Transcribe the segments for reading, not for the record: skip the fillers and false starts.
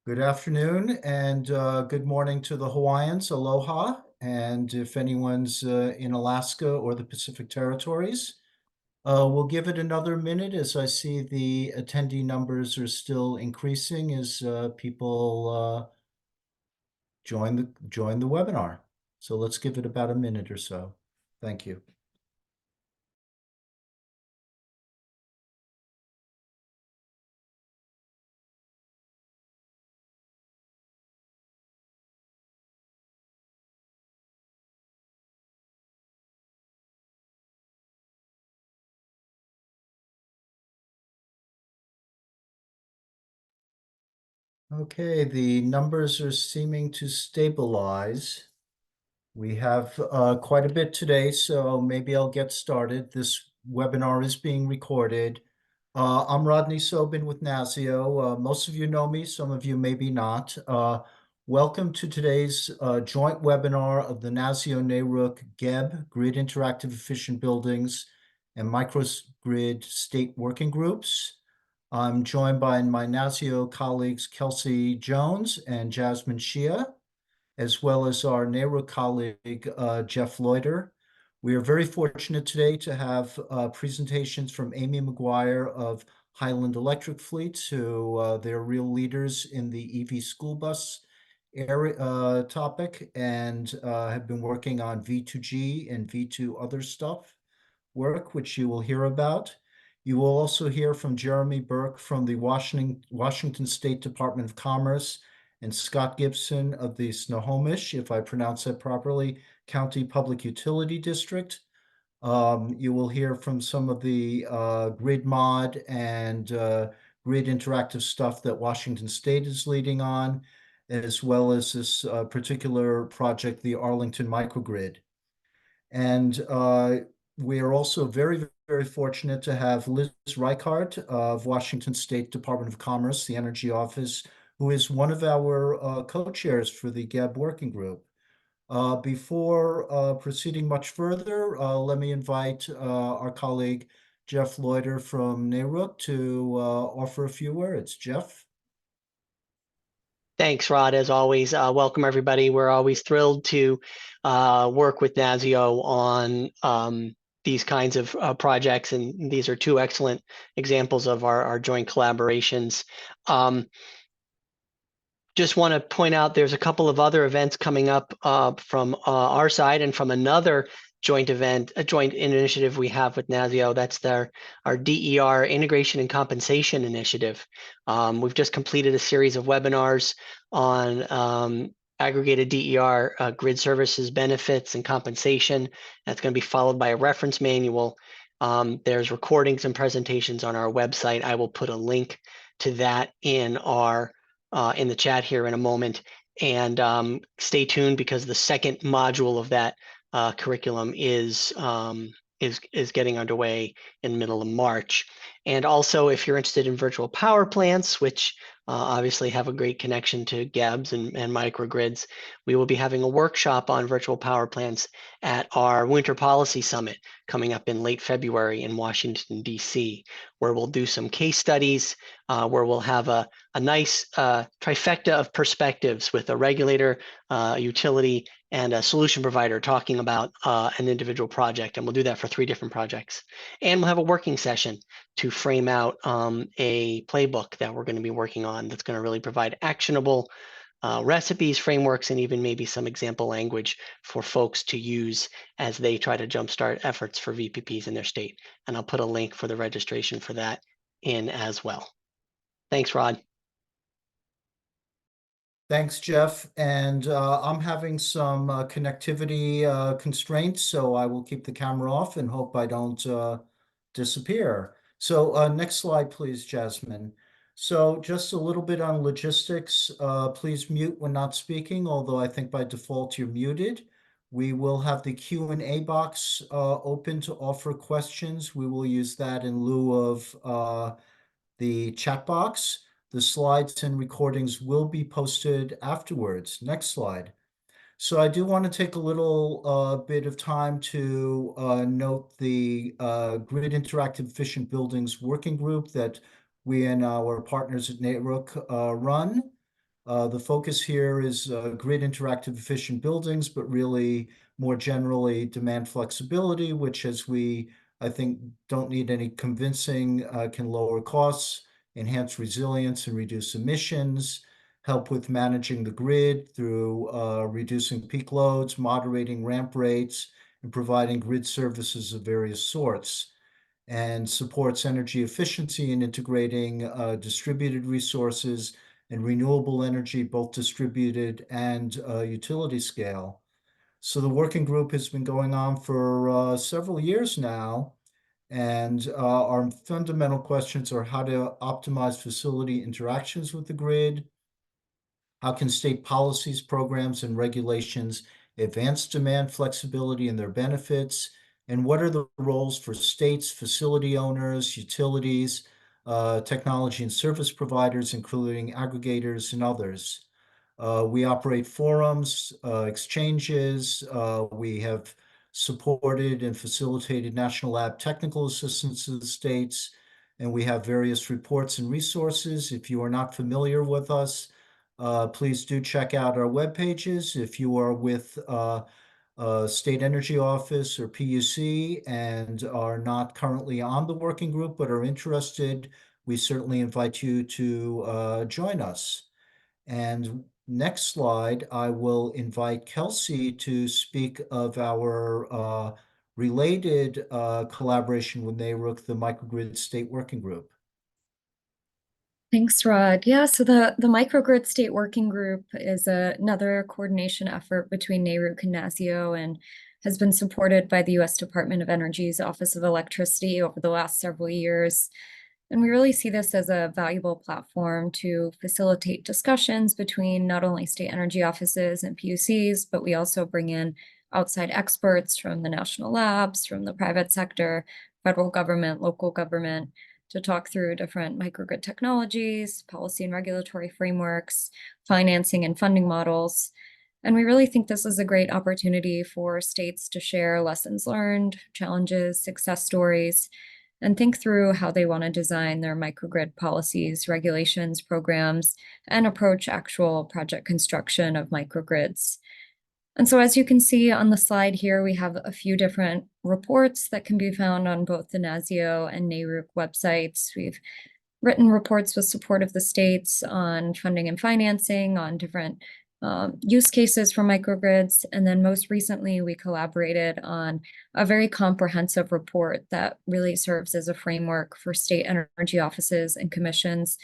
Good afternoon and good morning to the Hawaiians. Aloha. And if anyone's in Alaska or the Pacific Territories, we'll give it another minute as I see the attendee numbers are still increasing as people join the webinar. So let's give it about a minute or so. Thank you. Okay, the numbers are seeming to stabilize. We have quite a bit today, so maybe I'll get started. This webinar is being recorded. I'm Rodney Sobin with NASEO. Most of you know me, some of you maybe not. Welcome to today's joint webinar of the NASEO-NARUC GEB, Grid Interactive Efficient Buildings, and Microgrid State Working Groups. I'm joined by my NASEO colleagues, Kelsey Jones and Jasmine Shia, as well as our NARUC colleague, Jeff Loiter. We are very fortunate today to have presentations from Amy McGuire of Highland Electric Fleets, who they're real leaders in the EV school bus area topic and have been working on V2G and V2 other stuff work, which you will hear about. You will also hear from Jeremy Burke from the Washington State Department of Commerce and Scott Gibson of the Snohomish, if I pronounce that properly, County Public Utility District. You will hear from some of the grid mod and grid interactive stuff that Washington State is leading on, as well as this particular project, the Arlington Microgrid. And we are also very, very fortunate to have Liz Reichart of Washington State Department of Commerce, the Energy Office, who is one of our co-chairs for the GEB working group. Before proceeding much further, let me invite our colleague Jeff Loiter from NARUC to offer a few words. Jeff? Thanks, Rod. As always, welcome everybody. We're always thrilled to work with NASEO on these kinds of projects, and these are two excellent examples of our joint collaborations. Just want to point out there's a couple of other events coming up from our side and from another joint event, a joint initiative we have with NASEO. That's our DER Integration and Compensation Initiative. We've just completed a series of webinars on aggregated DER grid services, benefits, and compensation. That's going to be followed by a reference manual. There's recordings and presentations on our website. I will put a link to that in the chat here in a moment, and stay tuned because the second module of that curriculum is getting underway in the middle of March. And also, if you're interested in virtual power plants, which obviously have a great connection to GEBs and microgrids, we will be having a workshop on virtual power plants at our Winter Policy Summit coming up in late February in Washington, D.C., where we'll do some case studies, where we'll have a nice trifecta of perspectives with a regulator, utility, and a solution provider talking about an individual project. And we'll do that for 3 different projects. And we'll have a working session to frame out a playbook that we're going to be working on that's going to really provide actionable recipes, frameworks, and even maybe some example language for folks to use as they try to jumpstart efforts for VPPs in their state. And I'll put a link for the registration for that in as well. Thanks, Rod. Thanks, Jeff. And I'm having some connectivity constraints, so I will keep the camera off and hope I don't disappear. So next slide, please, Jasmine. So just a little bit on logistics. Please mute when not speaking, although I think by default you're muted. We will have the Q&A box open to offer questions. We will use that in lieu of the chat box. The slides and recordings will be posted afterwards. Next slide. So I do want to take a little bit of time to note the Grid Interactive Efficient Buildings Working Group that we and our partners at NARUC run. The focus here is grid interactive efficient buildings, but really more generally demand flexibility, which as we, I think, don't need any convincing, can lower costs, enhance resilience and reduce emissions, help with managing the grid through reducing peak loads, moderating ramp rates, and providing grid services of various sorts, and supports energy efficiency and integrating distributed resources and renewable energy, both distributed and utility scale. So the working group has been going on for several years now, and our fundamental questions are how to optimize facility interactions with the grid, how can state policies, programs, and regulations advance demand flexibility and their benefits? And what are the roles for states, facility owners, utilities, technology and service providers, including aggregators and others? We operate forums, exchanges. We have supported and facilitated national lab technical assistance to the states, and we have various reports and resources. If you are not familiar with us, please do check out our web pages. If you are with State Energy Office or PUC and are not currently on the working group but are interested, we certainly invite you to join us. And next slide, I will invite Kelsey to speak of our related collaboration with NARUC, the Microgrid State Working Group. Thanks, Rod. Yeah, so the Microgrid State Working Group is another coordination effort between NARUC and NASEO and has been supported by the U.S. Department of Energy's Office of Electricity over the last several years. And we really see this as a valuable platform to facilitate discussions between not only state energy offices and PUCs, but we also bring in outside experts from the national labs, from the private sector, federal government, local government, to talk through different microgrid technologies, policy and regulatory frameworks, financing and funding models. And we really think this is a great opportunity for states to share lessons learned, challenges, success stories, and think through how they want to design their microgrid policies, regulations, programs, and approach actual project construction of microgrids. And so as you can see on the slide here, we have a few different reports that can be found on both the NASEO and NARUC websites. We've written reports with support of the states on funding and financing, on different use cases for microgrids. And then most recently, we collaborated on a very comprehensive report that really serves as a framework for state energy offices and commissions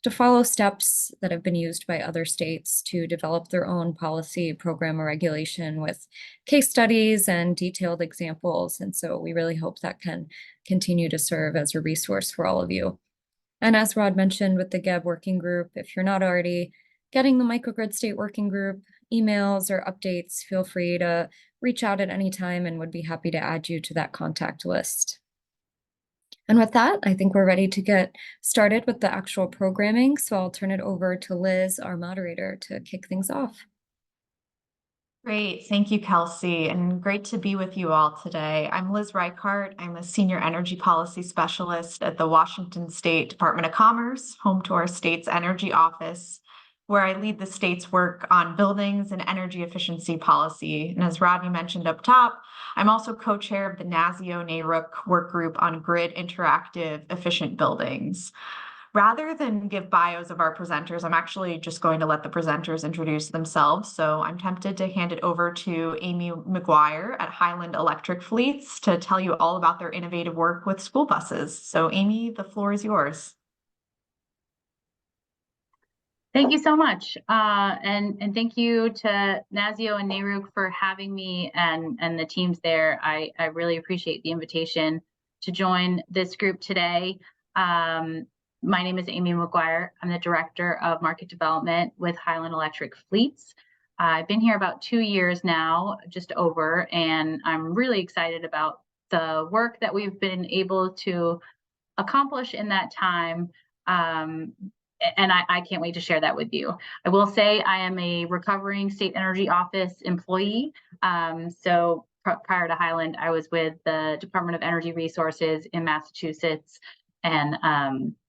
to follow steps that have been used by other states to develop their own policy, program, or regulation with case studies and detailed examples. And so we really hope that can continue to serve as a resource for all of you. And as Rod mentioned with the GEB working group, if you're not already getting the Microgrid State Working Group emails or updates, feel free to reach out at any time and would be happy to add you to that contact list. And with that, I think we're ready to get started with the actual programming. So I'll turn it over to Liz, our moderator, to kick things off. Great. Thank you, Kelsey, and great to be with you all today. I'm Liz Reichart. I'm a Senior Energy Policy Specialist at the Washington State Department of Commerce, home to our state's energy office, where I lead the state's work on buildings and energy efficiency policy. And as Rodney mentioned up top, I'm also co-chair of the NASEO-NARUC work group on grid interactive efficient buildings. Rather than give bios of our presenters, I'm actually just going to let the presenters introduce themselves. So I'm tempted to hand it over to Amy McGuire at Highland Electric Fleets to tell you all about their innovative work with school buses. So Amy, the floor is yours. Thank you so much. And thank you to NASEO and NARUC for having me and the teams there. I really appreciate the invitation to join this group today. My name is Amy McGuire. I'm the Director of Market Development with Highland Electric Fleets. I've been here about 2 years now, just over, and I'm really excited about the work that we've been able to accomplish in that time. And I can't wait to share that with you. I will say I am a recovering state energy office employee. So prior to Highland, I was with the Department of Energy Resources in Massachusetts. And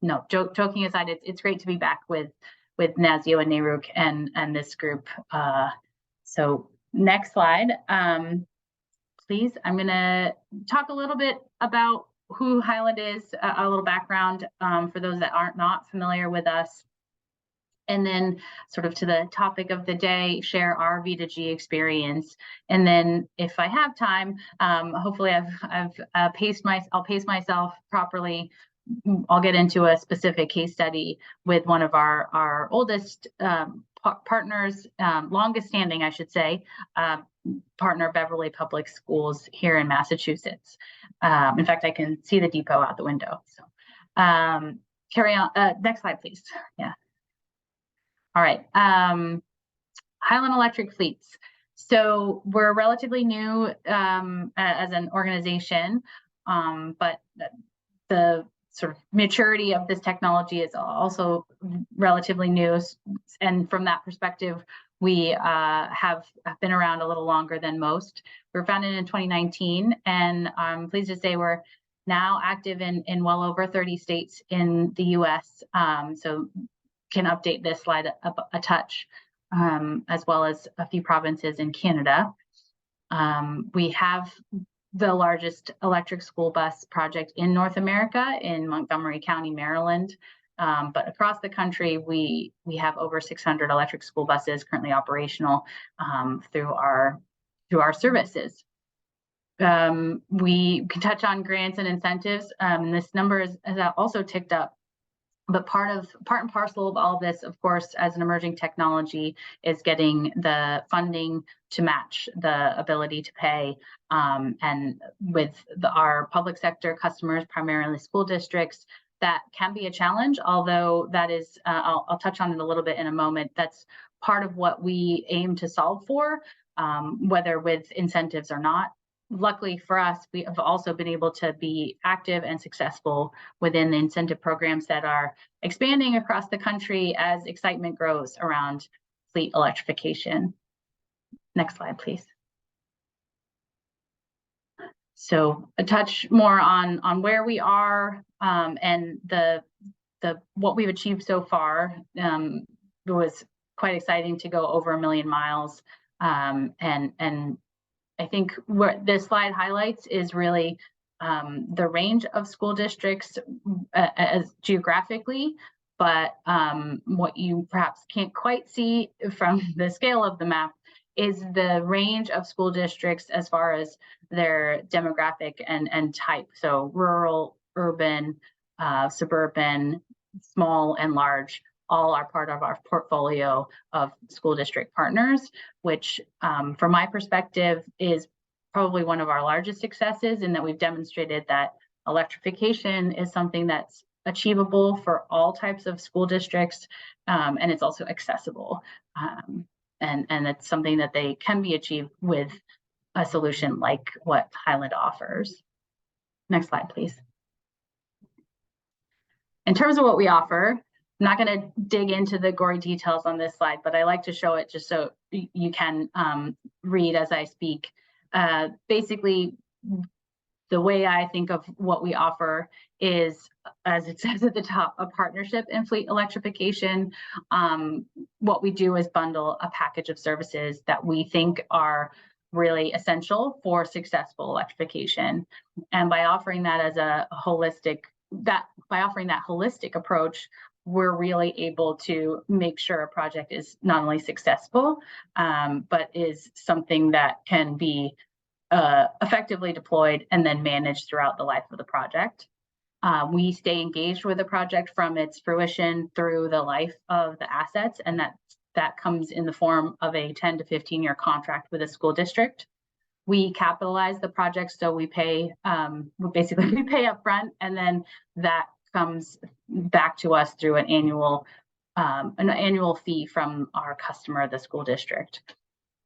no, joking aside, it's great to be back with with NASEO and NARUC and this group. So next slide, please. I'm going to talk a little bit about who Highland is, a little background for those that aren't not familiar with us. And then sort of to the topic of the day, share our V2G experience. And then if I have time, hopefully I'll pace myself properly. I'll get into a specific case study with one of our oldest partners, longest standing, I should say, partner, Beverly Public Schools here in Massachusetts. In fact, I can see the depot out the window. So carry on. Next slide, please. Yeah. All right, Highland Electric Fleets. So we're relatively new as an organization, but the sort of maturity of this technology is also relatively new. And from that perspective, we have been around a little longer than most. We were founded in 2019, and I'm pleased to say we're now active in well over 30 states in the US. So can update this slide a touch, as well as a few provinces in Canada. We have the largest electric school bus project in North America in Montgomery County, Maryland. But across the country, we have over 600 electric school buses currently operational through our services. We can touch on grants and incentives. This number has also ticked up. But part and parcel of all this, of course, as an emerging technology, is getting the funding to match the ability to pay. And with our public sector customers, primarily school districts, that can be a challenge, although that is, I'll touch on it a little bit in a moment. That's part of what we aim to solve for, whether with incentives or not. Luckily for us, we have also been able to be active and successful within the incentive programs that are expanding across the country as excitement grows around fleet electrification. Next slide, please. So a touch more on where we are and the what we've achieved so far. It was quite exciting to go over 1 million miles, and I think what this slide highlights is really the range of school districts as geographically, but what you perhaps can't quite see from the scale of the map is the range of school districts as far as their demographic and type. So rural, urban, suburban, small and large, all are part of our portfolio of school district partners, which from my perspective is probably one of our largest successes, in that we've demonstrated that electrification is something that's achievable for all types of school districts, and it's also accessible. And it's something that they can be achieved with a solution like what Highland offers. Next slide, please. In terms of what we offer, I'm not going to dig into the gory details on this slide, but I like to show it just so you can read as I speak. Basically, the way I think of what we offer is, as it says at the top, a partnership in fleet electrification. What we do is bundle a package of services that we think are really essential for successful electrification. And by offering that as a holistic, approach, we're really able to make sure a project is not only successful, but is something that can be effectively deployed and then managed throughout the life of the project. We stay engaged with the project from its fruition through the life of the assets, and that comes in the form of a 10 to 15-year contract with a school district. We capitalize the project, so we pay, we pay up front, and then that comes back to us through an annual fee from our customer, the school district.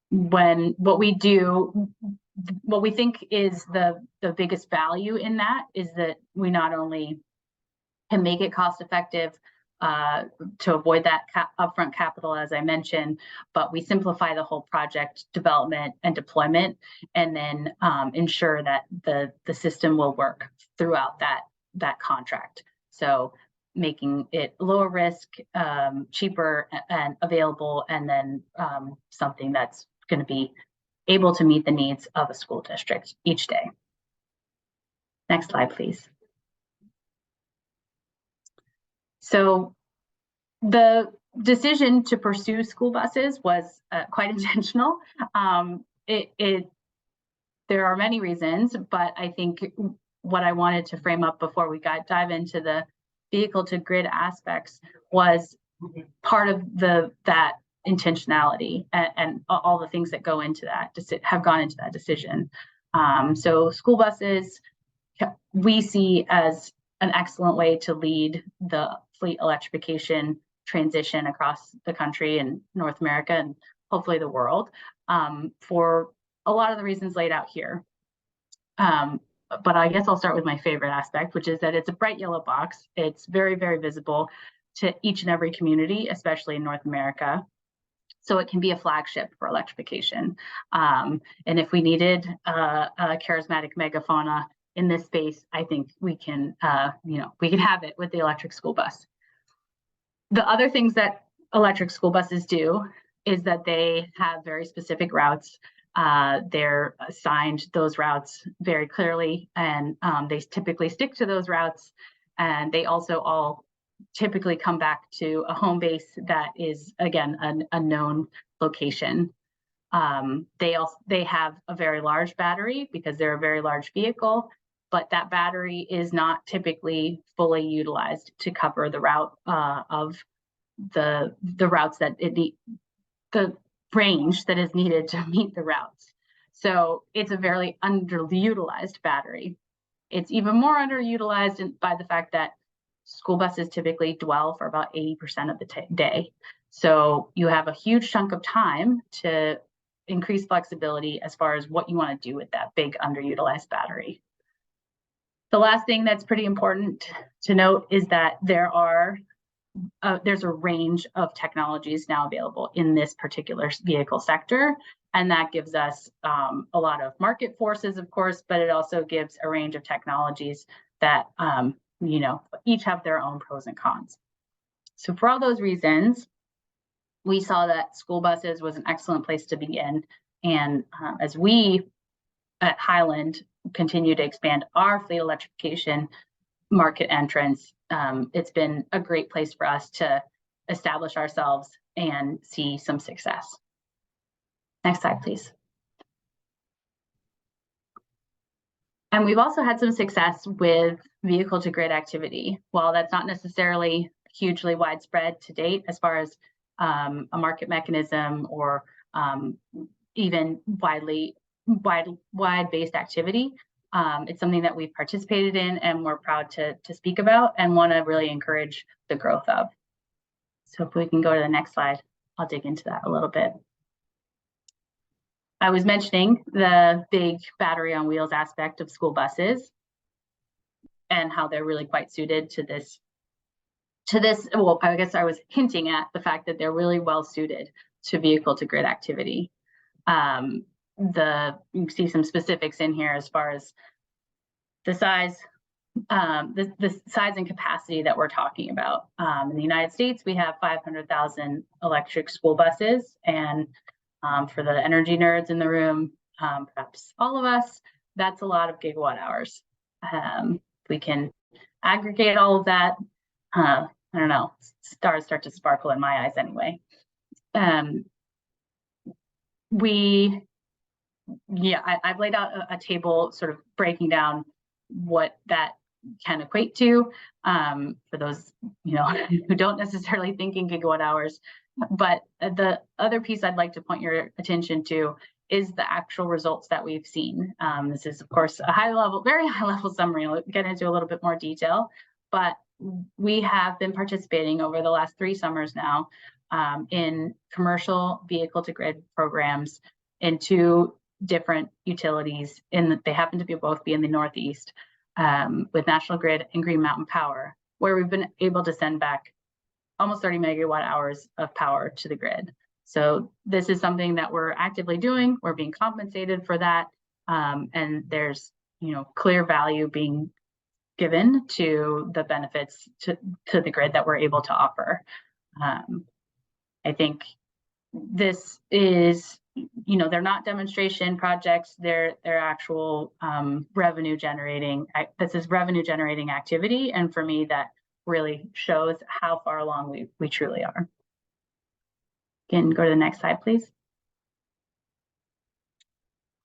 What we think is the biggest value in that is that we not only can make it cost effective to avoid that upfront capital, as I mentioned, but we simplify the whole project development and deployment, and then ensure that the system will work throughout that contract. So making it lower risk, cheaper and available, and then something that's going to be able to meet the needs of a school district each day. Next slide, please. So the decision to pursue school buses was quite intentional. There are many reasons, but I think what I wanted to frame up before we dive into the vehicle to grid aspects was part of that intentionality and all the things that go into that have gone into that decision. So school buses we see as an excellent way to lead the fleet electrification transition across the country and North America and hopefully the world, for a lot of the reasons laid out here. But I guess I'll start with my favorite aspect, which is that it's a bright yellow box. It's very, very visible to each and every community, especially in North America. So it can be a flagship for electrification. And if we needed a charismatic megafauna in this space, I think we can, we can have it with the electric school bus. The other things that electric school buses do is that they have very specific routes. They're assigned those routes very clearly, and they typically stick to those routes. And they also all typically come back to a home base that is, again, a known location. They have a very large battery because they're a very large vehicle, but that battery is not typically fully utilized to cover the route of the routes that the range that is needed to meet the routes. So it's a very underutilized battery. It's even more underutilized by the fact that school buses typically dwell for about 80% of the day. So you have a huge chunk of time to increase flexibility as far as what you want to do with that big underutilized battery. The last thing that's pretty important to note is that there's a range of technologies now available in this particular vehicle sector. And that gives us a lot of market forces, of course, but it also gives a range of technologies that, each have their own pros and cons. So for all those reasons, we saw that school buses was an excellent place to begin. And as we at Highland continue to expand our fleet electrification market entrance, it's been a great place for us to establish ourselves and see some success. Next slide, please. And we've also had some success with vehicle to grid activity. While that's not necessarily hugely widespread to date as far as a market mechanism or even wide-based activity, it's something that we've participated in and we're proud to speak about and want to really encourage the growth of. So if we can go to the next slide, I'll dig into that a little bit. I was mentioning the big battery on wheels aspect of school buses and how they're really quite suited to this. Well, I guess I was hinting at the fact that they're really well suited to vehicle to grid activity. You can see some specifics in here as far as the size, the size and capacity that we're talking about. In the United States, we have 500,000 electric school buses, and for the energy nerds in the room, perhaps all of us, that's a lot of gigawatt hours. We can aggregate all of that. I don't know, stars start to sparkle in my eyes anyway. I've laid out a table sort of breaking down what that can equate to for those who don't necessarily think in gigawatt hours. But the other piece I'd like to point your attention to is the actual results that we've seen. This is, of course, a very high level summary. I'll get into a little bit more detail, but we have been participating over the last 3 summers now in commercial vehicle to grid programs in 2 different utilities. They happen to both be in the Northeast with National Grid and Green Mountain Power, where we've been able to send back almost 30 megawatt hours of power to the grid. So this is something that we're actively doing. We're being compensated for that. And there's clear value being given to the benefits to the grid that we're able to offer. I think this is, they're not demonstration projects, they're actual revenue generating. This is revenue generating activity, and for me that really shows how far along we truly are. Again, go to the next slide, please.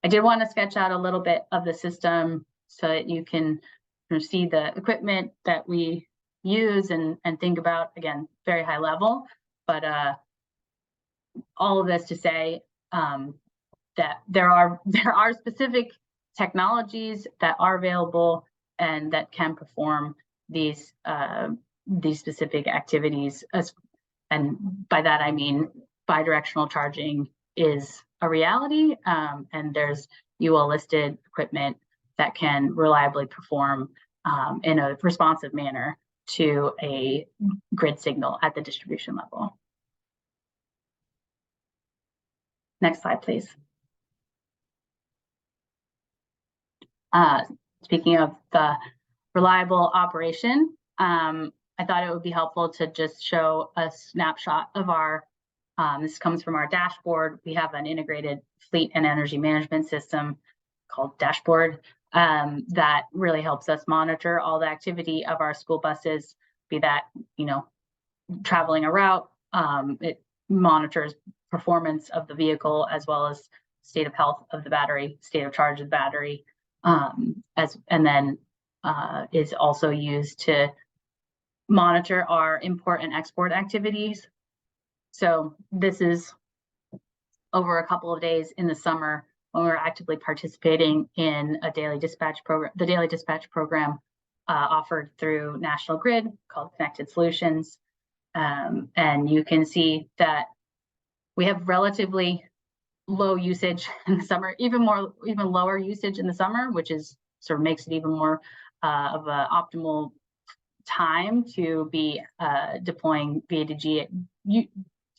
I did want to sketch out a little bit of the system so that you can see the equipment that we use and think about, again, very high level, but all of this to say that there are specific technologies that are available and that can perform these specific activities. And by that I mean bidirectional charging is a reality, and there's UL listed equipment that can reliably perform in a responsive manner to a grid signal at the distribution level. Next slide, please. Speaking of the reliable operation, I thought it would be helpful to just show a snapshot of our, this comes from our dashboard. We have an integrated fleet and energy management system called Dashboard that really helps us monitor all the activity of our school buses, be that, traveling a route. It monitors performance of the vehicle as well as state of health of the battery, state of charge of the battery, and then is also used to monitor our import and export activities. So this is over a couple of days in the summer when we're actively participating in a daily dispatch program, the daily dispatch program offered through National Grid called Connected Solutions. And you can see that we have relatively low usage in the summer, even lower usage in the summer, which is sort of makes it even more of an optimal time to be deploying V2G,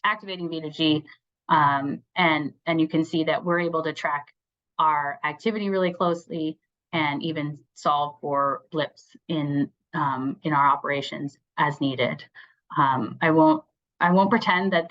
activating V2G, and you can see that we're able to track our activity really closely and even solve for blips in our operations as needed. I won't pretend that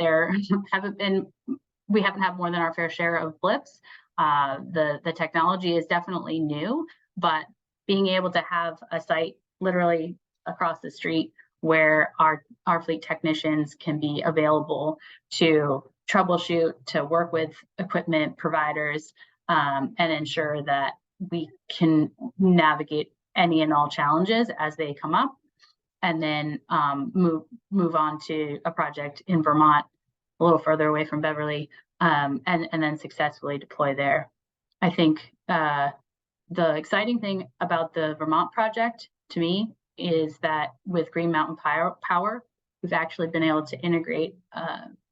we haven't had more than our fair share of blips. The technology is definitely new, but being able to have a site literally across the street where our fleet technicians can be available to troubleshoot, to work with equipment providers, and ensure that we can navigate any and all challenges as they come up, and then move on to a project in Vermont, a little further away from Beverly, and then successfully deploy there. I think the exciting thing about the Vermont project to me is that with Green Mountain Power, we've actually been able to integrate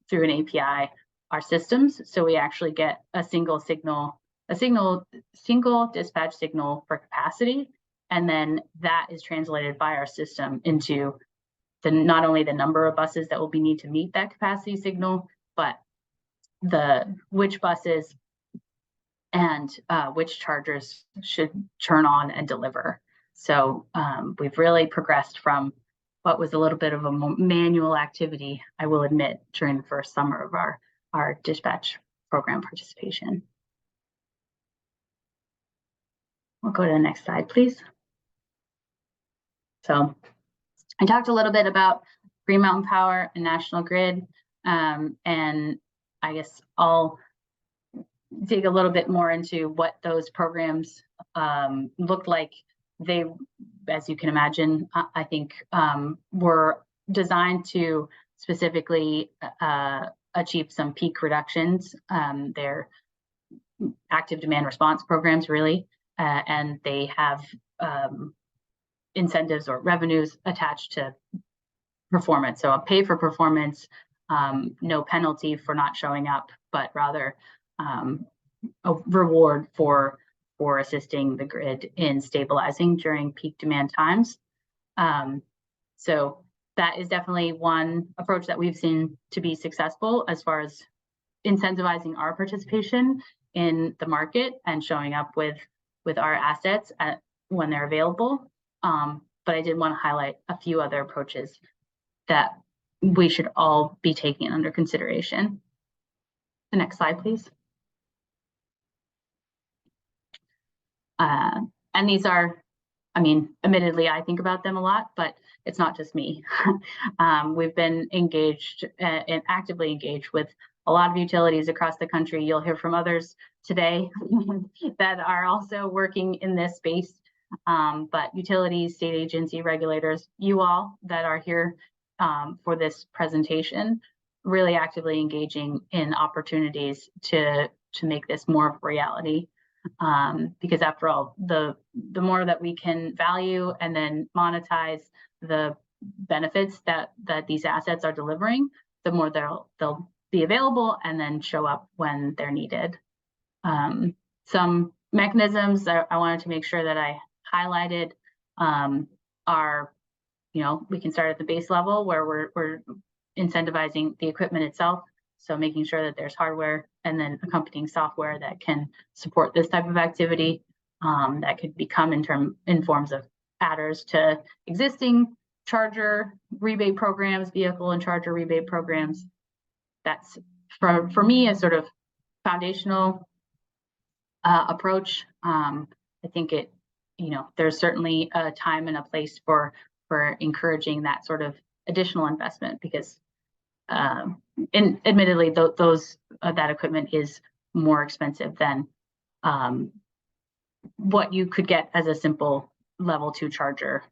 through an API our systems. So we actually get a single dispatch signal for capacity. And then that is translated by our system into not only the number of buses that will need to meet that capacity signal, but which buses and which chargers should turn on and deliver. So we've really progressed from what was a little bit of a manual activity, I will admit, during the first summer of our dispatch program participation. We'll go to the next slide, please. So I talked a little bit about Green Mountain Power and National Grid, and I guess I'll dig a little bit more into what those programs looked like. They, as you can imagine, I think were designed to specifically achieve some peak reductions. They're active demand response programs, really, and they have incentives or revenues attached to performance. So a pay for performance, no penalty for not showing up, but rather a reward for assisting the grid in stabilizing during peak demand times. So that is definitely one approach that we've seen to be successful as far as incentivizing our participation in the market and showing up with our assets when they're available. But I did want to highlight a few other approaches that we should all be taking under consideration. The next slide, please. And these are, I mean, admittedly, I think about them a lot, but it's not just me. We've been engaged and actively engaged with a lot of utilities across the country. You'll hear from others today that are also working in this space. But utilities, state agency regulators, you all that are here for this presentation, really actively engaging in opportunities to make this more of a reality. Because after all, the more that we can value and then monetize the benefits that these assets are delivering, the more they'll be available and then show up when they're needed. Some mechanisms that I wanted to make sure that I highlighted are, you know, we can start at the base level where we're incentivizing the equipment itself. So making sure that there's hardware and then accompanying software that can support this type of activity, that could become in forms of adders to existing charger rebate programs, vehicle and charger rebate programs. That's for me a sort of foundational approach. I think it, you know, there's certainly a time and a place for encouraging that sort of additional investment, because and admittedly, those that equipment is more expensive than what you could get as a simple level 2 charger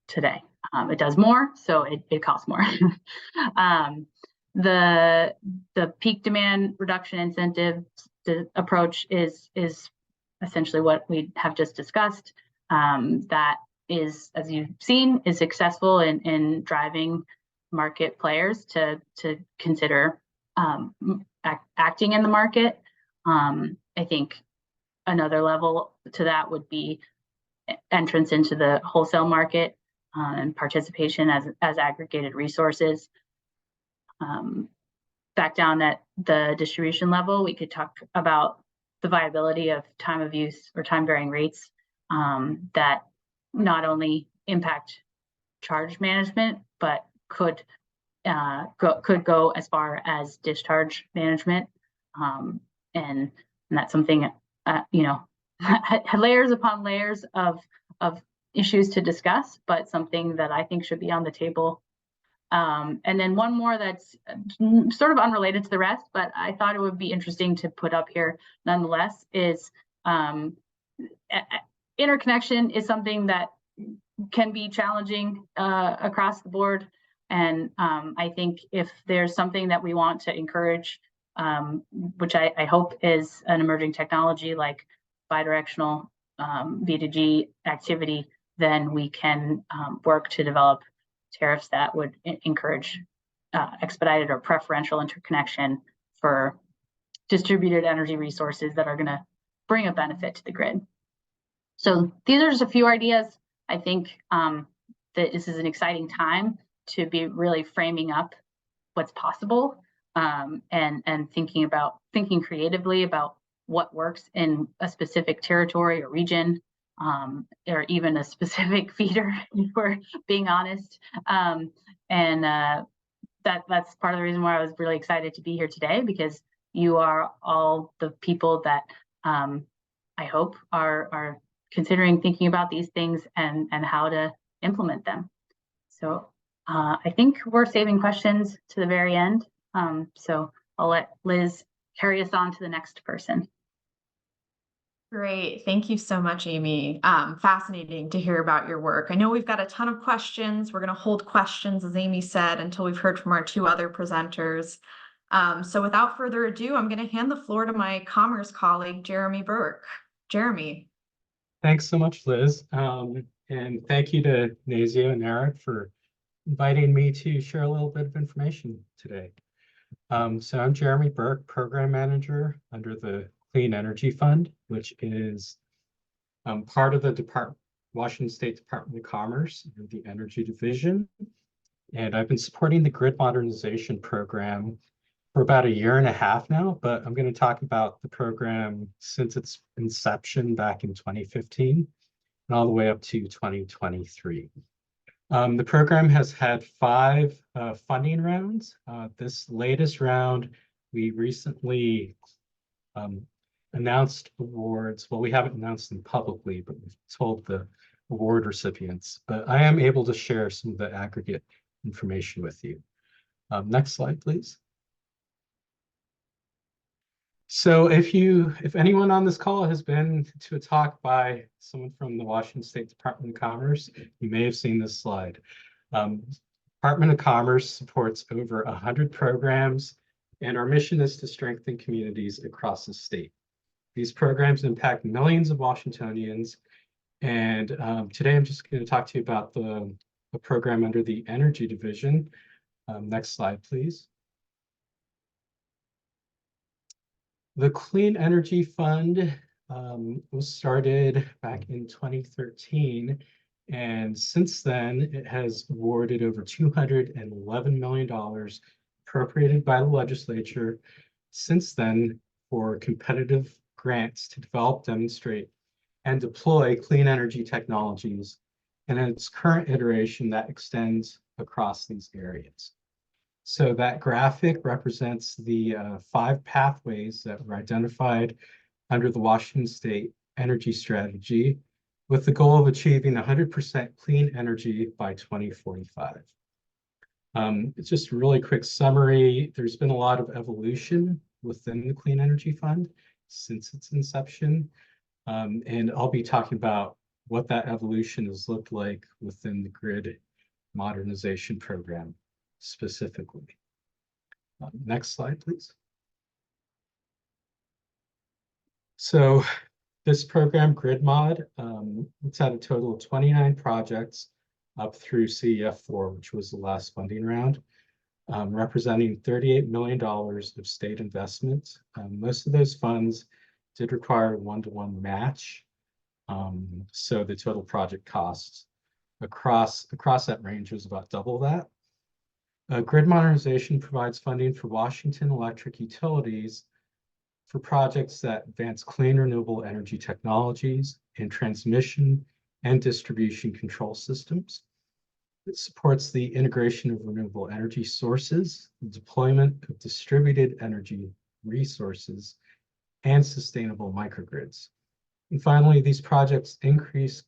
today. It does more, so it costs more. The peak demand reduction incentive approach is essentially what we have just discussed. That is, as you've seen, is successful in driving market players to consider acting in the market. I think another level to that would be entrance into the wholesale market and participation as aggregated resources. Back down at the distribution level, we could talk about the viability of time of use or time varying rates that not only impact charge management, but could go as far as discharge management, and that's something you know, layers upon layers of issues to discuss, but something that I think should be on the table. And then one more that's sort of unrelated to the rest, but I thought it would be interesting to put up here nonetheless, is interconnection is something that can be challenging across the board. And I think if there's something that we want to encourage, which I hope is an emerging technology like bidirectional V2G activity, then we can work to develop tariffs that would encourage expedited or preferential interconnection for distributed energy resources that are going to bring a benefit to the grid. So these are just a few ideas. I think that this is an exciting time to be really framing up what's possible, and thinking creatively about what works in a specific territory or region, or even a specific feeder, if we're being honest. That's part of the reason why I was really excited to be here today, because you are all the people that I hope are considering thinking about these things and how to implement them. So I think we're saving questions to the very end. So I'll let Liz carry us on to the next person. Great. Thank you so much, Amy. Fascinating to hear about your work. I know we've got a ton of questions. We're going to hold questions, as Amy said, until we've heard from our 2 other presenters. So without further ado, I'm going to hand the floor to my commerce colleague, Jeremy Burke. Jeremy. Thanks so much, Liz. And thank you to NASEO-NARUC for inviting me to share a little bit of information today. So I'm Jeremy Burke, Program Manager under the Clean Energy Fund, which is part of the Washington State Department of Commerce, the Energy Division. And I've been supporting the grid modernization program for about 1.5 years now, but I'm going to talk about the program since its inception back in 2015. and all the way up to 2023. The program has had 5 funding rounds. This latest round, we recently announced awards. Well, we haven't announced them publicly, but we've told the award recipients. But I am able to share some of the aggregate information with you. Next slide, please. So if anyone on this call has been to a talk by someone from the Washington State Department of Commerce, you may have seen this slide. Department of Commerce supports over 100 programs, and our mission is to strengthen communities across the state. These programs impact millions of Washingtonians, and today I'm just going to talk to you about the program under the Energy Division. Next slide, please. The Clean Energy Fund was started back in 2013, and since then it has awarded over $211 million appropriated by the legislature since then for competitive grants to develop, demonstrate, and deploy clean energy technologies, and in its current iteration that extends across these areas. So that graphic represents the 5 pathways that were identified under the Washington State Energy Strategy with the goal of achieving 100% clean energy by 2045. It's just a really quick summary. There's been a lot of evolution within the Clean Energy Fund since its inception. And I'll be talking about what that evolution has looked like within the grid modernization program specifically. Next slide, please. So this program, Grid Mod, it's had a total of 29 projects up through CEF4, which was the last funding round, representing $38 million of state investment. Most of those funds did require a 1-to-1 match. So the total project cost across that range was about double that. Grid modernization provides funding for Washington electric utilities for projects that advance clean renewable energy technologies in transmission and distribution control systems. It supports the integration of renewable energy sources, the deployment of distributed energy resources, and sustainable microgrids. And finally, these projects increase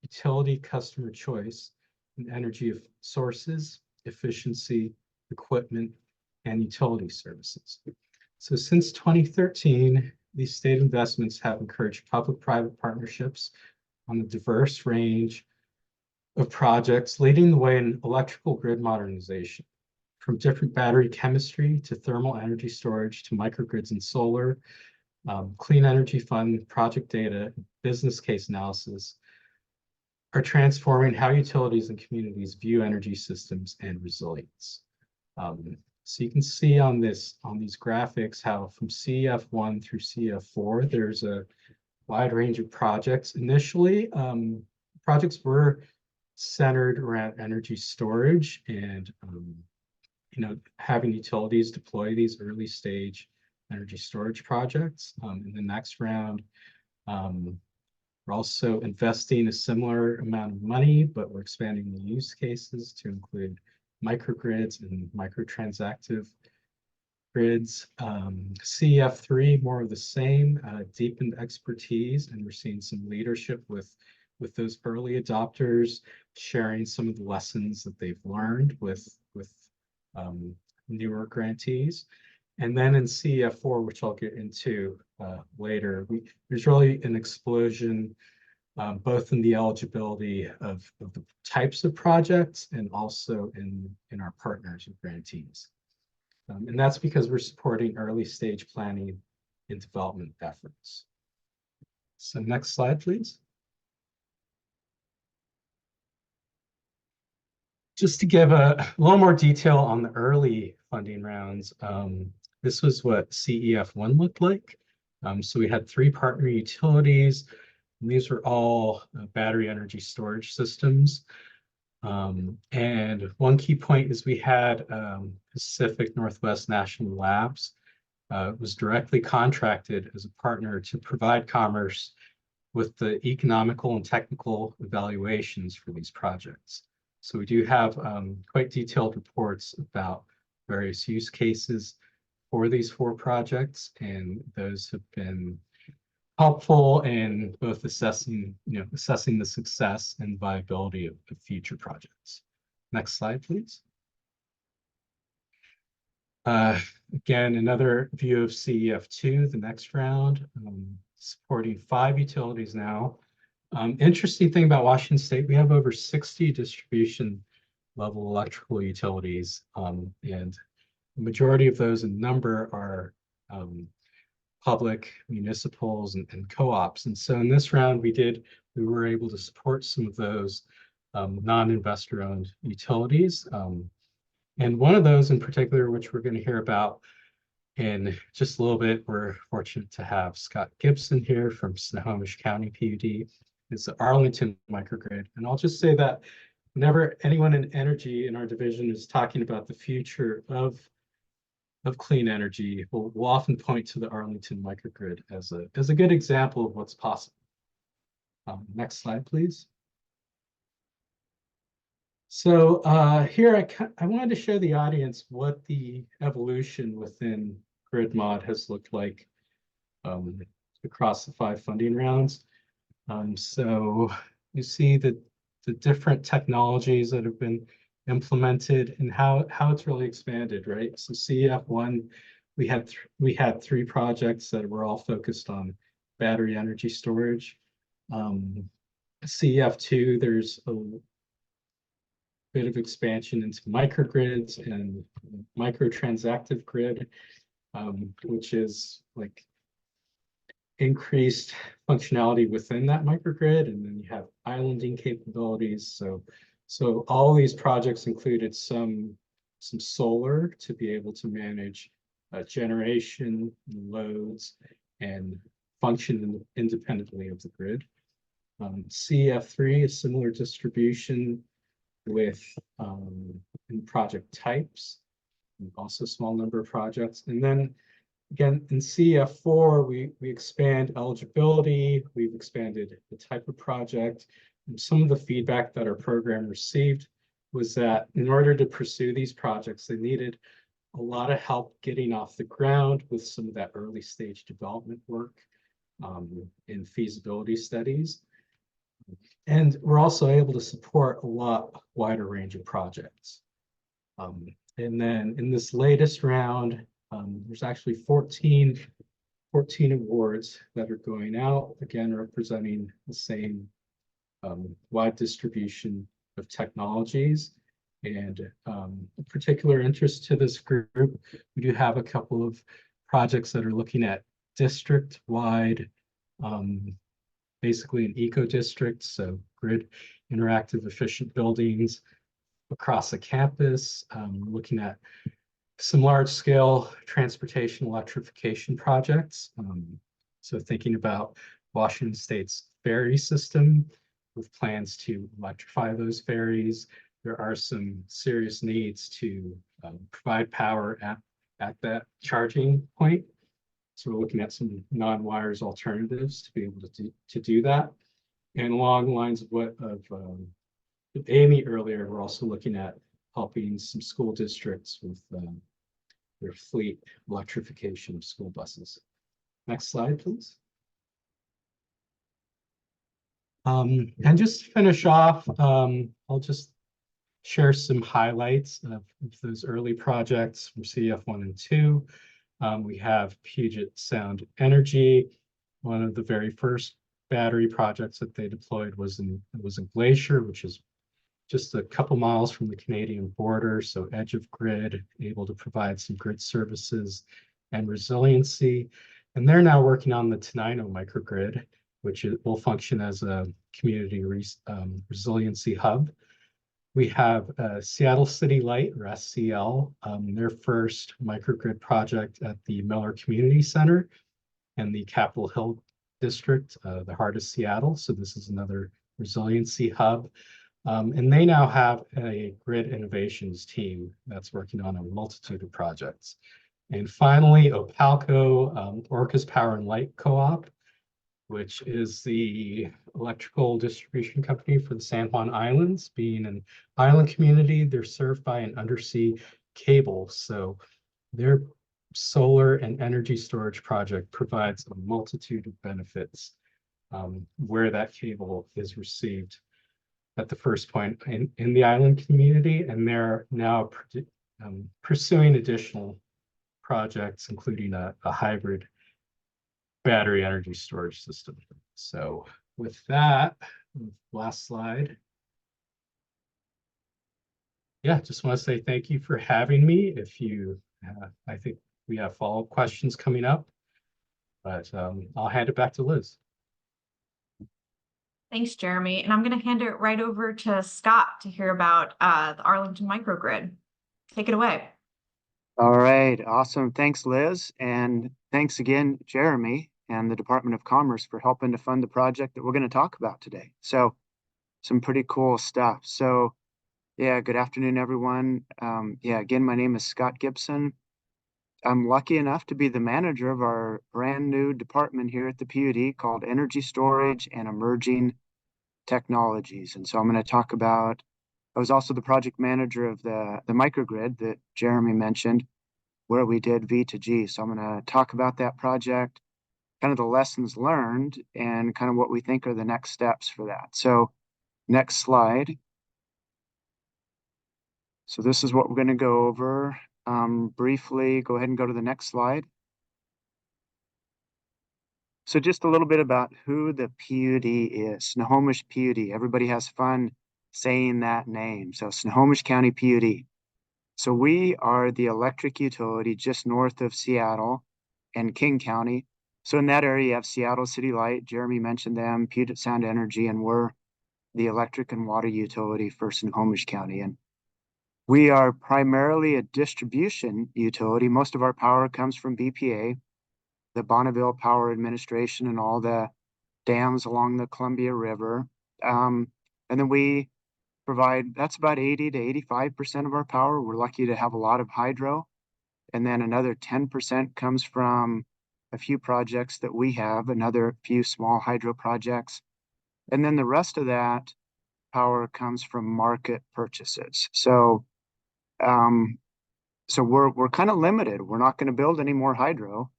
utility customer choice in energy sources, efficiency, equipment, and utility services. So since 2013, these state investments have encouraged public-private partnerships on a diverse range of projects, leading the way in electrical grid modernization, from different battery chemistry to thermal energy storage to microgrids and solar. Clean Energy Fund project data, business case analysis are transforming how utilities and communities view energy systems and resilience. So you can see on these graphics how from CEF1 through CEF4, there's a wide range of projects. Initially, projects were centered around energy storage and having utilities deploy these early stage energy storage projects. In the next round, we're also investing a similar amount of money, but we're expanding the use cases to include microgrids and microtransactive grids. CEF3, more of the same, deepened expertise, and we're seeing some leadership with those early adopters, sharing some of the lessons that they've learned with newer grantees. And then in CEF4, which I'll get into later, there's really an explosion both in the eligibility of the types of projects and also in our partners and grantees. And that's because we're supporting early stage planning and development efforts. So next slide, please. Just to give a little more detail on the early funding rounds, this was what CEF1 looked like. So we had 3 partner utilities, and these were all battery energy storage systems. And one key point is we had Pacific Northwest National Labs. It was directly contracted as a partner to provide Commerce with the economical and technical evaluations for these projects. So we do have quite detailed reports about various use cases for these 4 projects, and those have been helpful in both assessing the success and viability of future projects. Next slide, please. Again, another view of CEF2, the next round, supporting 5 utilities now. Interesting thing about Washington State, we have over 60 distribution level electrical utilities, and the majority of those in number are public, municipals, and co-ops. And so in this round, we were able to support some of those non-investor owned utilities. And one of those in particular, which we're going to hear about in just a little bit, we're fortunate to have Scott Gibson here from Snohomish County PUD, is the Arlington Microgrid. And I'll just say that whenever anyone in energy in our division is talking about the future of clean energy, we'll often point to the Arlington Microgrid as a good example of what's possible. Next slide, please. So here I wanted to show the audience what the evolution within GridMod has looked like across the 5 funding rounds. So you see the different technologies that have been implemented and how it's really expanded, right? So CEF1, we had 3 projects that were all focused on battery energy storage. CEF2, there's a bit of expansion into microgrids and microtransactive grid, which is like increased functionality within that microgrid, and then you have islanding capabilities. So all these projects included some solar to be able to manage generation, loads, and function independently of the grid. CEF3 is similar distribution with in project types, and also a small number of projects. And then again, in CEF4, we expand eligibility, we've expanded the type of project. And some of the feedback that our program received was that in order to pursue these projects, they needed a lot of help getting off the ground with some of that early stage development work in feasibility studies. And we're also able to support a lot wider range of projects. And then in this latest round, there's actually 14 awards that are going out, again, representing the same wide distribution of technologies. And of particular interest to this group, we do have a couple of projects that are looking at district-wide, basically an eco-district, so grid interactive efficient buildings across the campus, looking at some large-scale transportation electrification projects. So thinking about Washington State's ferry system with plans to electrify those ferries. There are some serious needs to provide power at that charging point. So we're looking at some non-wires alternatives to be able to do that. And along the lines of what Amy earlier, we're also looking at helping some school districts with their fleet electrification of school buses. Next slide, please. And just to finish off, I'll just share some highlights of those early projects from CEF1 and 2. We have Puget Sound Energy. One of the very first battery projects that they deployed was in Glacier, which is just a couple miles from the Canadian border, so edge of grid, able to provide some grid services and resiliency. And they're now working on the Tenino microgrid, which will function as a community resiliency hub. We have Seattle City Light, or SCL, their first microgrid project at the Miller Community Center and the Capitol Hill District, the heart of Seattle. So this is another resiliency hub. And they now have a grid innovations team that's working on a multitude of projects. And finally, Opalco, Orcas Power and Light Co-op. which is the electrical distribution company for the San Juan Islands. Being an island community, they're served by an undersea cable. So their solar and energy storage project provides a multitude of benefits where that cable is received at the first point in the island community. And they're now pursuing additional projects, including a hybrid battery energy storage system. So with that, last slide. Yeah, just want to say thank you for having me. If you, I think we have follow-up questions coming up, but I'll hand it back to Liz. Thanks, Jeremy. And I'm going to hand it right over to Scott to hear about the Arlington Microgrid. Take it away. All right, awesome. Thanks, Liz. And thanks again, Jeremy and the Department of Commerce for helping to fund the project that we're going to talk about today. So some pretty cool stuff. So yeah, good afternoon, everyone. Yeah, again, my name is Scott Gibson. I'm lucky enough to be the manager of our brand new department here at the PUD called Energy Storage and Emerging Technologies. And so I'm going to talk about, I was also the project manager of the microgrid that Jeremy mentioned, where we did V2G. So I'm going to talk about that project, kind of the lessons learned, and kind of what we think are the next steps for that. So next slide. So this is what we're going to go over. Briefly, go ahead and go to the next slide. So just a little bit about who the PUD is, Snohomish PUD. Everybody has fun saying that name. So Snohomish County PUD. So we are the electric utility just north of Seattle and King County. So in that area, you have Seattle City Light, Jeremy mentioned them, Puget Sound Energy, and we're the electric and water utility for Snohomish County. And we are primarily a distribution utility. Most of our power comes from BPA, the Bonneville Power Administration, and all the dams along the Columbia River. And then we provide, that's about 80 to 85% of our power. We're lucky to have a lot of hydro. And then another 10% comes from a few projects that we have, another few small hydro projects. And then the rest of that power comes from market purchases. So we're kind of limited. We're not going to build any more hydro.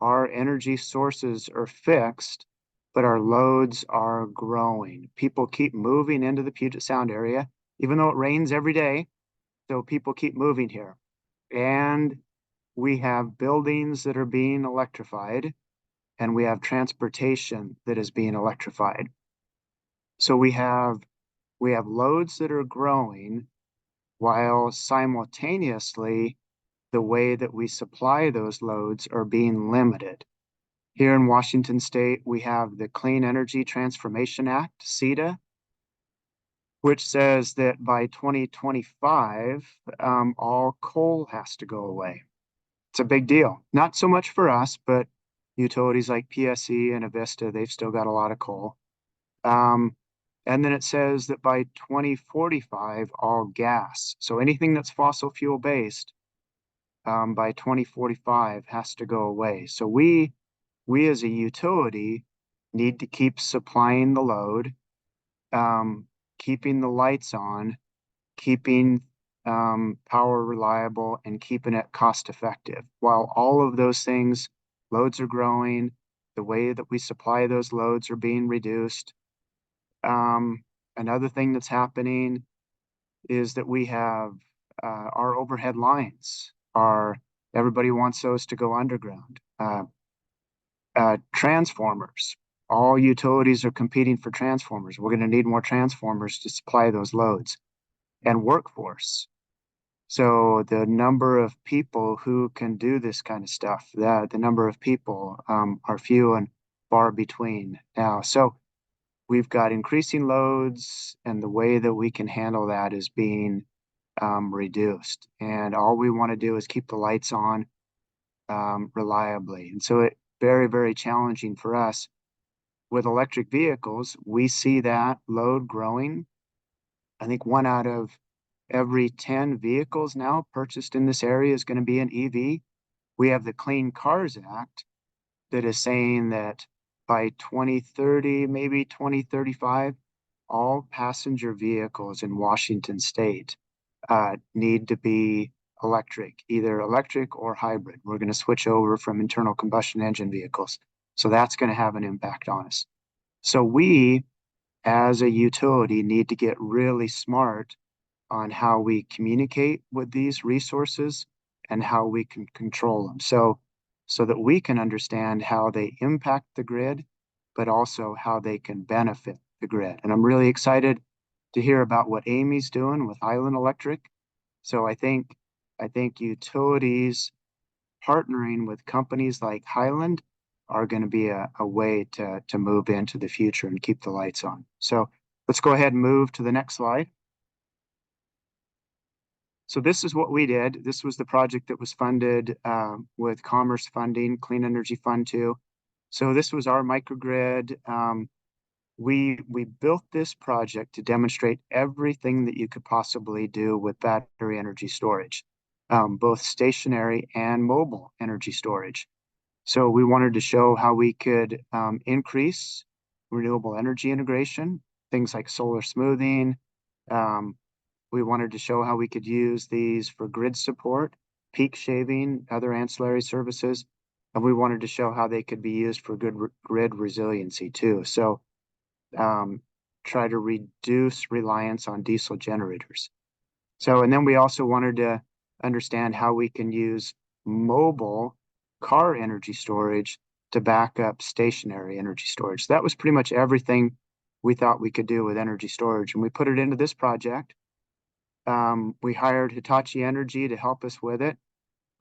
Our energy sources are fixed, but our loads are growing. People keep moving into the Puget Sound area, even though it rains every day. So people keep moving here. And we have buildings that are being electrified, and we have transportation that is being electrified. So we have loads that are growing, while simultaneously the way that we supply those loads are being limited. Here in Washington State, we have the Clean Energy Transformation Act, CETA, which says that by 2025, all coal has to go away. It's a big deal. Not so much for us, but utilities like PSE and Avista, they've still got a lot of coal. And then it says that by 2045, all gas. So anything that's fossil fuel based, by 2045 has to go away. So we as a utility need to keep supplying the load, keeping the lights on, keeping power reliable, and keeping it cost effective. While all of those things, loads are growing, the way that we supply those loads are being reduced. Another thing that's happening is that we have our overhead lines everybody wants those to go underground. Transformers, all utilities are competing for transformers. We're going to need more transformers to supply those loads. And workforce. So the number of people who can do this kind of stuff, the number of people are few and far between now. So we've got increasing loads, and the way that we can handle that is being reduced. And all we want to do is keep the lights on reliably. And so it's very, very challenging for us. With electric vehicles, we see that load growing. I think 1 out of every 10 vehicles now purchased in this area is going to be an EV. We have the Clean Cars Act that is saying that by 2030, maybe 2035, all passenger vehicles in Washington state need to be electric, either electric or hybrid. We're going to switch over from internal combustion engine vehicles. So that's going to have an impact on us. So we, as a utility, need to get really smart on how we communicate with these resources and how we can control them. So that we can understand how they impact the grid, but also how they can benefit the grid. And I'm really excited to hear about what Amy's doing with Highland Electric. So I think utilities partnering with companies like Highland are going to be a way to move into the future and keep the lights on. So let's go ahead and move to the next slide. So this is what we did. This was the project that was funded with Commerce funding, Clean Energy Fund 2. So this was our microgrid. We built this project to demonstrate everything that you could possibly do with battery energy storage, both stationary and mobile energy storage. So we wanted to show how we could increase renewable energy integration, things like solar smoothing. We wanted to show how we could use these for grid support, peak shaving, other ancillary services. And we wanted to show how they could be used for good grid resiliency too. So try to reduce reliance on diesel generators. So, and then we also wanted to understand how we can use mobile car energy storage to back up stationary energy storage. So that was pretty much everything we thought we could do with energy storage. And we put it into this project. We hired Hitachi Energy to help us with it.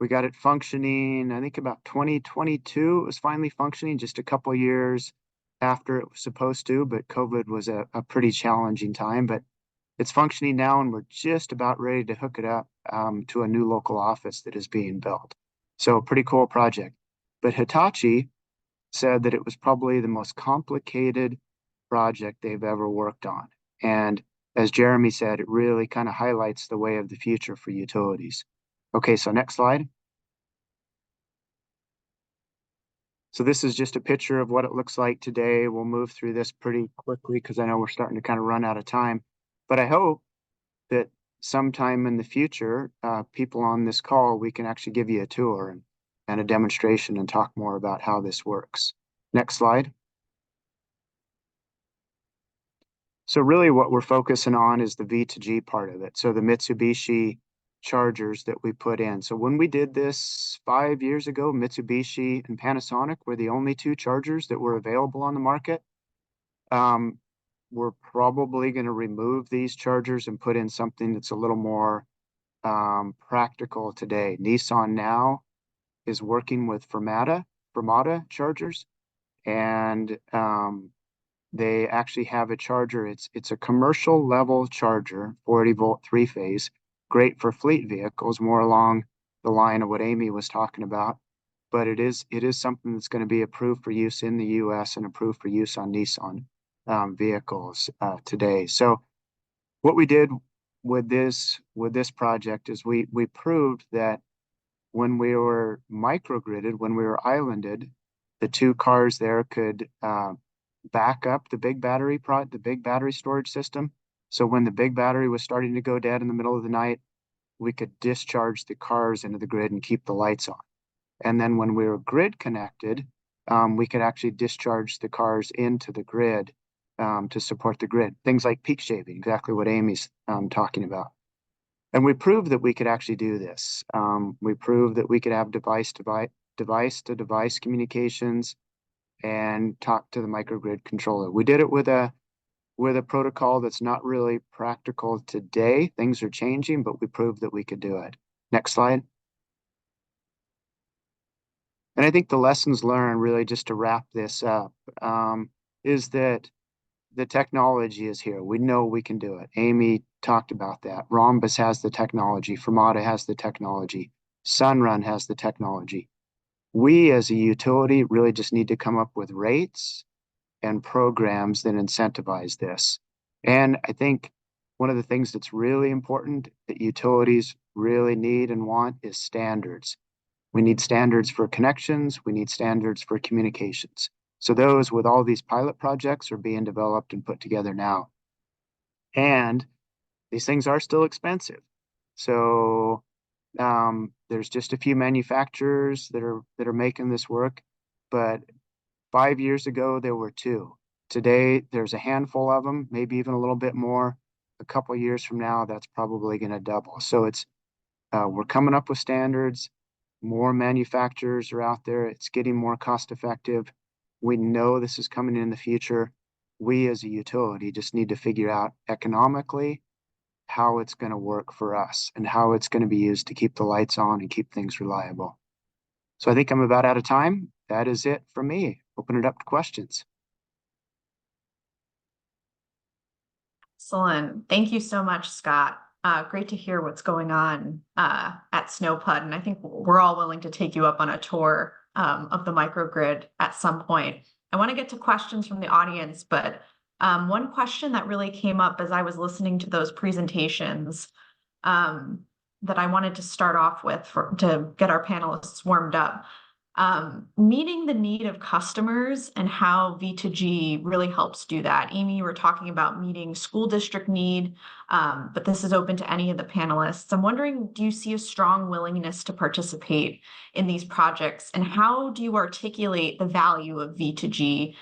We got it functioning, I think about 2022, it was finally functioning, just a couple years after it was supposed to, but COVID was a pretty challenging time, but it's functioning now and we're just about ready to hook it up to a new local office that is being built. So a pretty cool project. But Hitachi said that it was probably the most complicated project they've ever worked on. And as Jeremy said, it really kind of highlights the way of the future for utilities. Okay, so next slide. So this is just a picture of what it looks like today. We'll move through this pretty quickly because I know we're starting to kind of run out of time. But I hope that sometime in the future, people on this call, we can actually give you a tour and a demonstration and talk more about how this works. Next slide. So really what we're focusing on is the V2G part of it. So the Mitsubishi chargers that we put in. So when we did this 5 years ago, Mitsubishi and Panasonic were the only two chargers that were available on the market. We're probably going to remove these chargers and put in something that's a little more practical today. Nissan now is working with Fermata chargers, and they actually have a charger. It's a commercial level charger, 40 volt 3-phase, great for fleet vehicles, more along the line of what Amy was talking about. But it is something that's going to be approved for use in the US and approved for use on Nissan vehicles today. So what we did with this project is we proved that when we were microgridded, when we were islanded, the two cars there could back up the big battery storage system. So when the big battery was starting to go dead in the middle of the night, we could discharge the cars into the grid and keep the lights on. And then when we were grid connected, we could actually discharge the cars into the grid to support the grid. Things like peak shaving, exactly what Amy's talking about. And we proved that we could actually do this. We proved that we could have device-to-device communications and talk to the microgrid controller. We did it with a protocol that's not really practical today. Things are changing, but we proved that we could do it. Next slide. And I think the lessons learned, really just to wrap this up, is that the technology is here. We know we can do it. Amy talked about that. Rhombus has the technology. Fermata has the technology. Sunrun has the technology. We as a utility really just need to come up with rates and programs that incentivize this. And I think one of the things that's really important that utilities really need and want is standards. We need standards for connections. We need standards for communications. So those with all these pilot projects are being developed and put together now. And these things are still expensive. So there's just a few manufacturers that are making this work, but 5 years ago there were 2. Today there's a handful of them, maybe even a little bit more. A couple of years from now, that's probably going to double. So it's we're coming up with standards. More manufacturers are out there. It's getting more cost effective. We know this is coming in the future. We as a utility just need to figure out economically how it's going to work for us and how it's going to be used to keep the lights on and keep things reliable. So I think I'm about out of time. That is it from me. Open it up to questions. Excellent. Thank you so much, Scott. Great to hear what's going on at SNOPUD, and I think we're all willing to take you up on a tour of the microgrid at some point. I want to get to questions from the audience, but one question that really came up as I was listening to those presentations that I wanted to start off with to get our panelists warmed up. Meeting the need of customers and how V2G really helps do that. Amy, you were talking about meeting school district need, but this is open to any of the panelists. I'm wondering, do you see a strong willingness to participate in these projects, and how do you articulate the value of V2G?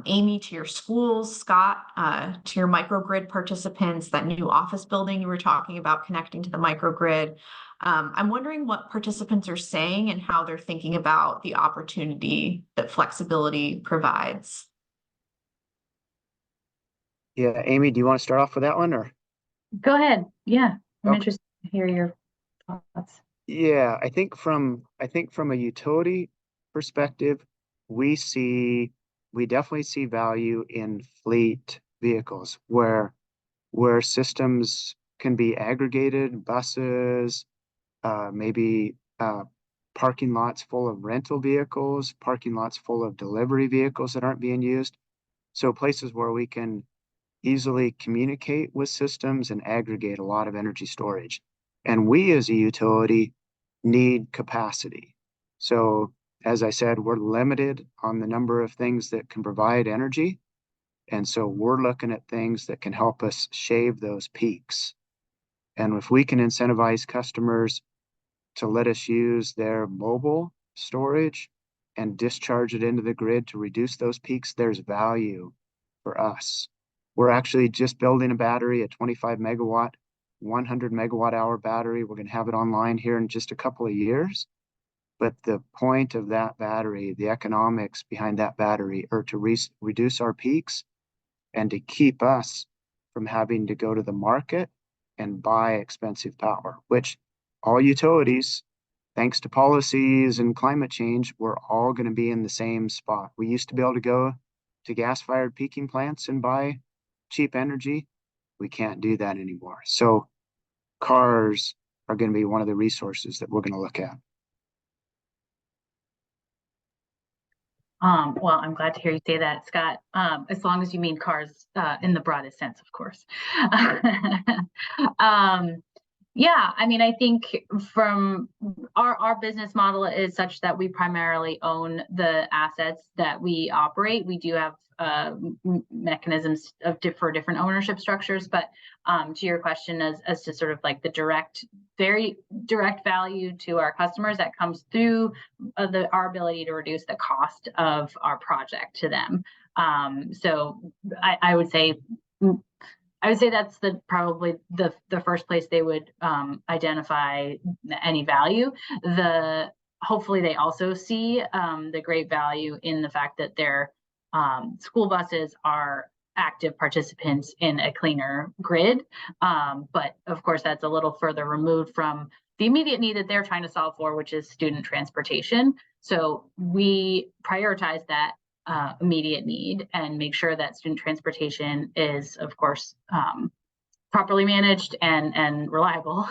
Amy, to your schools, Scott, to your microgrid participants, that new office building you were talking about connecting to the microgrid. I'm wondering what participants are saying and how they're thinking about the opportunity that flexibility provides. Yeah, Amy, do you want to start off with that one, or? Go ahead. Yeah, I'm Okay. interested to hear your thoughts. Yeah, I think from a utility perspective, we definitely see value in fleet vehicles where systems can be aggregated, buses, maybe parking lots full of rental vehicles, parking lots full of delivery vehicles that aren't being used. So places where we can easily communicate with systems and aggregate a lot of energy storage. And we as a utility need capacity. So as I said, we're limited on the number of things that can provide energy. And so we're looking at things that can help us shave those peaks. And if we can incentivize customers to let us use their mobile storage and discharge it into the grid to reduce those peaks, there's value for us. We're actually just building a battery, a 25 megawatt, 100 megawatt hour battery. We're going to have it online here in just a couple of years. But the point of that battery, the economics behind that battery, are to reduce our peaks and to keep us from having to go to the market and buy expensive power, which all utilities, thanks to policies and climate change, we're all going to be in the same spot. We used to be able to go to gas-fired peaking plants and buy cheap energy. We can't do that anymore. So cars are going to be one of the resources that we're going to look at. Well, I'm glad to hear you say that, Scott, as long as you mean cars in the broadest sense, of course. Yeah, I mean, I think from our business model is such that we primarily own the assets that we operate. We do have mechanisms for different ownership structures, but to your question as to sort of like the very direct value to our customers that comes through our ability to reduce the cost of our project to them. So I would say that's probably the first place they would identify any value. Hopefully they also see the great value in the fact that their school buses are active participants in a cleaner grid. But of course, that's a little further removed from the immediate need that they're trying to solve for, which is student transportation. So we prioritize that immediate need and make sure that student transportation is, of course, properly managed and reliable.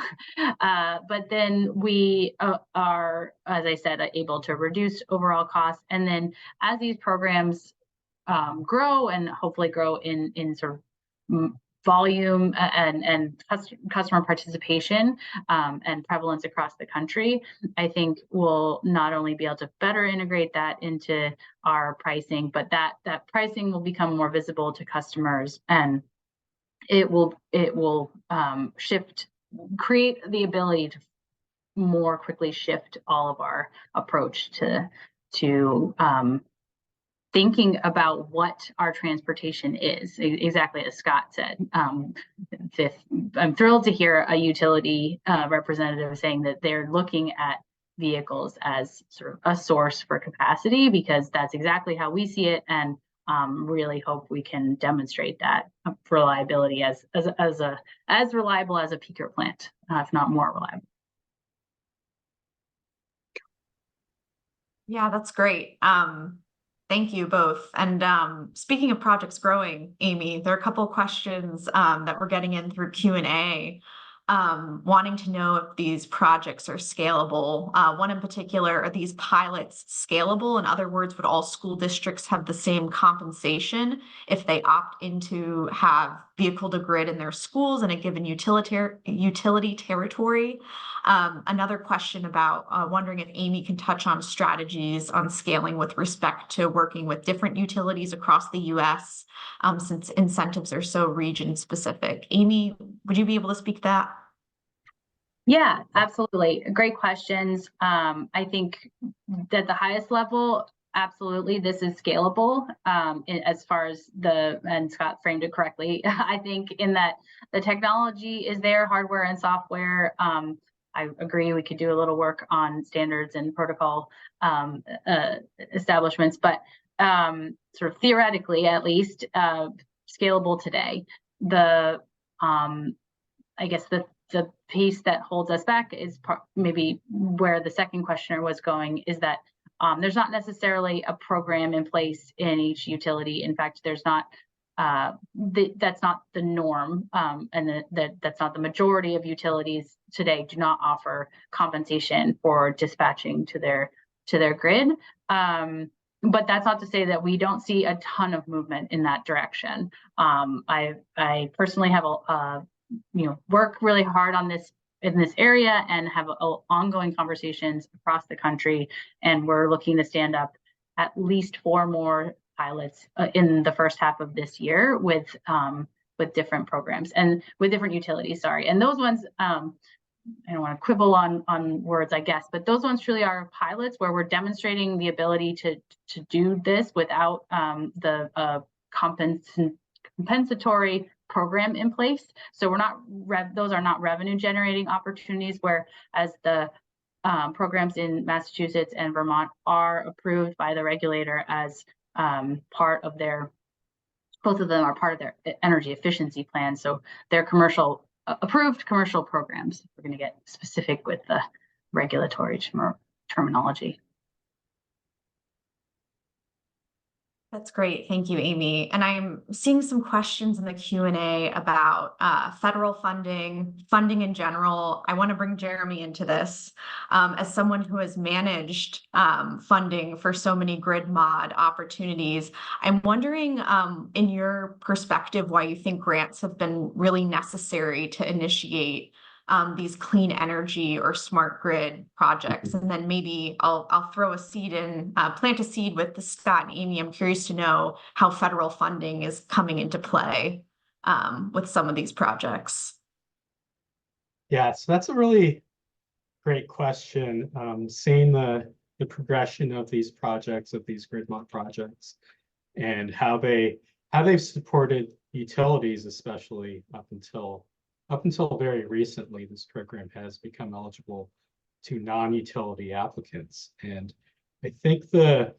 But then we are, as I said, able to reduce overall costs. And then as these programs grow and hopefully grow in sort of volume and customer participation and prevalence across the country, I think we'll not only be able to better integrate that into our pricing, but that pricing will become more visible to customers, and it will create the ability to more quickly shift all of our approach to thinking about what our transportation is, exactly as Scott said. I'm thrilled to hear a utility representative saying that they're looking at vehicles as sort of a source for capacity, because that's exactly how we see it, and really hope we can demonstrate that reliability as reliable as a peaker plant, if not more reliable. Yeah, that's great. Thank you both. And speaking of projects growing, Amy, there are a couple of questions that we're getting in through Q&A, wanting to know if these projects are scalable. One in particular, are these pilots scalable? In other words, would all school districts have the same compensation if they opt into have vehicle to grid in their schools in a given utility territory? Another question about wondering if Amy can touch on strategies on scaling with respect to working with different utilities across the US, since incentives are so region specific. Amy, would you be able to speak to that? Yeah, absolutely. Great questions. I think at the highest level, absolutely, this is scalable as far as and Scott framed it correctly. I think in that the technology is there, hardware and software. I agree we could do a little work on standards and protocol establishments, but sort of theoretically, at least, scalable today. I guess the piece that holds us back is maybe where the second questioner was going, is that there's not necessarily a program in place in each utility. In fact, there's not. That's not the norm, and that's not the majority of utilities today do not offer compensation for dispatching to their grid. But that's not to say that we don't see a ton of movement in that direction. I personally have work really hard on this in this area and have ongoing conversations across the country, and we're looking to stand up at least 4 more pilots in the first half of this year with different programs and with different utilities. Sorry, and those ones, I don't want to quibble on words, I guess, but those ones truly are pilots where we're demonstrating the ability to do this without the compensatory program in place. So we're not those are not revenue generating opportunities, whereas the programs in Massachusetts and Vermont are approved by the regulator as part of both of them are part of their energy efficiency plan. So they're approved commercial programs. We're going to get specific with the regulatory terminology. That's great. Thank you, Amy. And I'm seeing some questions in the Q&A about federal funding in general. I want to bring Jeremy into this as someone who has managed funding for so many grid mod opportunities. I'm wondering, in your perspective, why you think grants have been really necessary to initiate these clean energy or smart grid projects. And then maybe I'll throw a seed in, plant a seed with the Scott and Amy. I'm curious to know how federal funding is coming into play with some of these projects. Yeah, so that's a really great question. Seeing the progression of these projects, of these grid mod projects, and how they've supported utilities, especially up until very recently. This program has become eligible to non-utility applicants. And I think the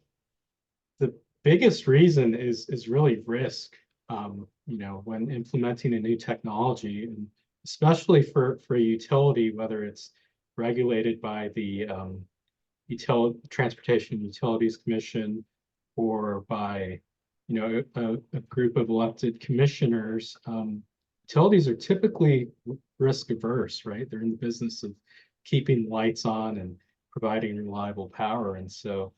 biggest reason is really risk, when implementing a new technology, and especially for a utility, whether it's regulated by the Transportation Utilities Commission or by a group of elected commissioners. Utilities are typically risk averse, right? They're in the business of keeping lights on and providing reliable power. And so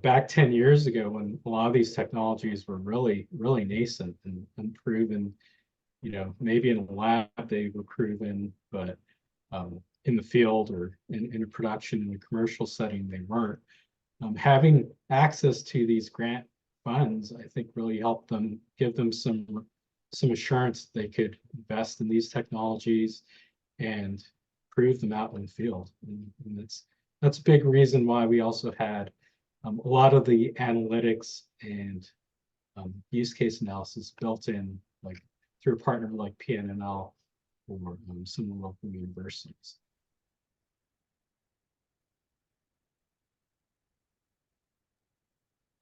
back 10 years ago when a lot of these technologies were really, really nascent and unproven, maybe in a lab they were proven, but in the field or in a production, in a commercial setting, they weren't. Having access to these grant funds, I think, really helped them, give them some assurance they could invest in these technologies and prove them out in the field. And that's a big reason why we also had a lot of the analytics and use case analysis built in, like through a partner like PNNL or some of the local universities.